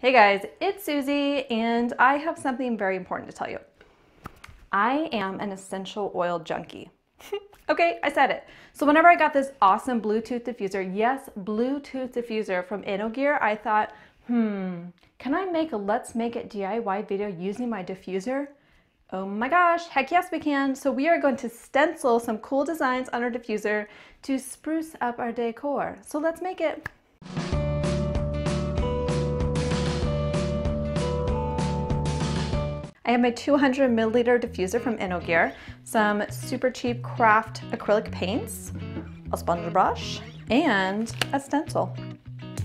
Hey guys, it's Susie and I have something very important to tell you. I am an essential oil junkie. Okay, I said it. So whenever I got this awesome Bluetooth diffuser, yes, Bluetooth diffuser from InnoGear, I thought, can I make a Let's Make It DIY video using my diffuser? Oh my gosh, heck yes we can. So we are going to stencil some cool designs on our diffuser to spruce up our decor. So let's make it. I have my 200 milliliter diffuser from InnoGear, some super cheap craft acrylic paints, a sponge brush, and a stencil.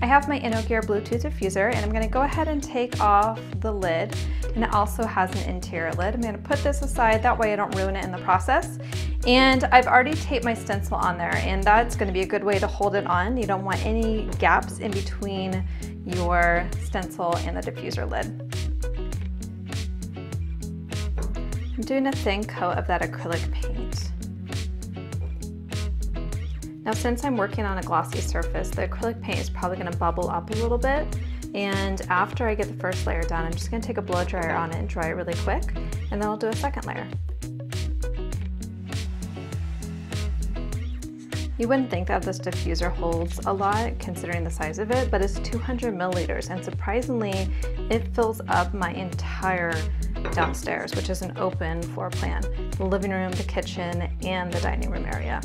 I have my InnoGear Bluetooth diffuser and I'm going to go ahead and take off the lid, and it also has an interior lid. I'm going to put this aside, that way I don't ruin it in the process. And I've already taped my stencil on there, and that's going to be a good way to hold it on. You don't want any gaps in between your stencil and the diffuser lid. I'm doing a thin coat of that acrylic paint. Now since I'm working on a glossy surface, the acrylic paint is probably going to bubble up a little bit, and after I get the first layer done, I'm just going to take a blow dryer on it and dry it really quick, and then I'll do a second layer. You wouldn't think that this diffuser holds a lot considering the size of it, but it's 200 milliliters, and surprisingly it fills up my entire downstairs, which is an open floor plan, the living room, the kitchen, and the dining room area.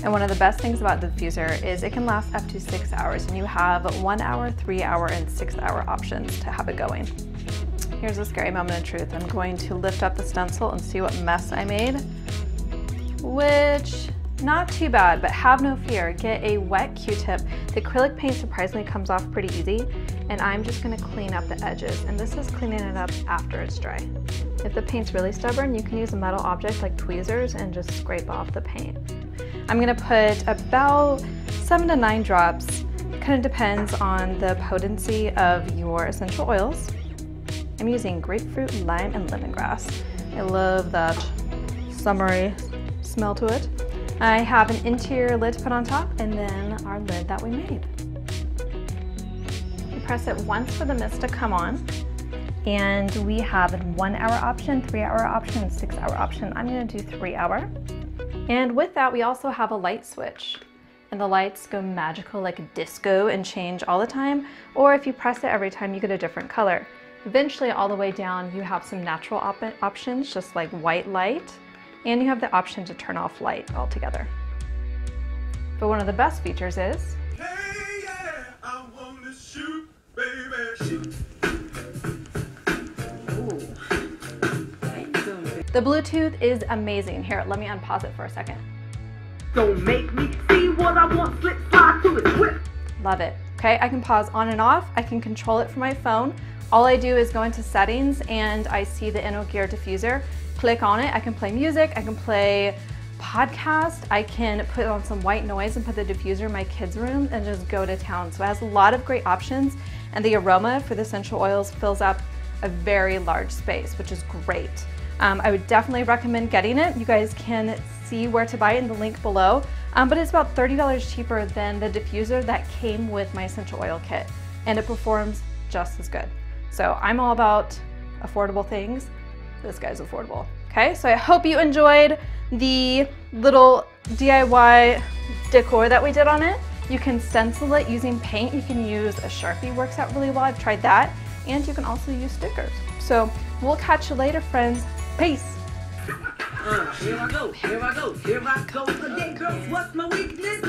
And one of the best things about the diffuser is it can last up to 6 hours, and you have 1 hour, 3 hour, and 6 hour options to have it going. Here's a scary moment of truth. I'm going to lift up the stencil and see what mess I made, which not too bad, but have no fear. Get a wet Q-tip. The acrylic paint surprisingly comes off pretty easy, and I'm just going to clean up the edges, and this is cleaning it up after it's dry. If the paint's really stubborn, you can use a metal object like tweezers and just scrape off the paint. I'm going to put about 7 to 9 drops. Kind of depends on the potency of your essential oils. I'm using grapefruit, lime, and lemongrass. I love that summery smell to it. I have an interior lid to put on top, and then our lid that we made. You press it once for the mist to come on, and we have a 1 hour option, 3 hour option, and 6 hour option. I'm going to do 3 hour. And with that, we also have a light switch, and the lights go magical like a disco and change all the time, or if you press it every time, you get a different color. Eventually, all the way down, you have some natural options, just like white light, and you have the option to turn off light altogether. But one of the best features is, hey, yeah, I wanna shoot, baby, shoot. The Bluetooth is amazing. Here, let me unpause it for a second. Don't make me see what I want, slip slide to it, whip. Love it. Okay, I can pause on and off. I can control it from my phone. All I do is go into settings and I see the InnoGear diffuser. Click on it, I can play music, I can play podcast, I can put on some white noise and put the diffuser in my kids' room and just go to town. So it has a lot of great options, and the aroma for the essential oils fills up a very large space, which is great. I would definitely recommend getting it. You guys can see where to buy it in the link below, but it's about $30 cheaper than the diffuser that came with my essential oil kit, and it performs just as good. So I'm all about affordable things. This guy's affordable. Okay, so I hope you enjoyed the little DIY decor that we did on it. You can stencil it using paint. You can use a Sharpie, works out really well. I've tried that. And you can also use stickers. So we'll catch you later, friends. Peace. Here I go, here I go, here I go again, girls. What's my weakness?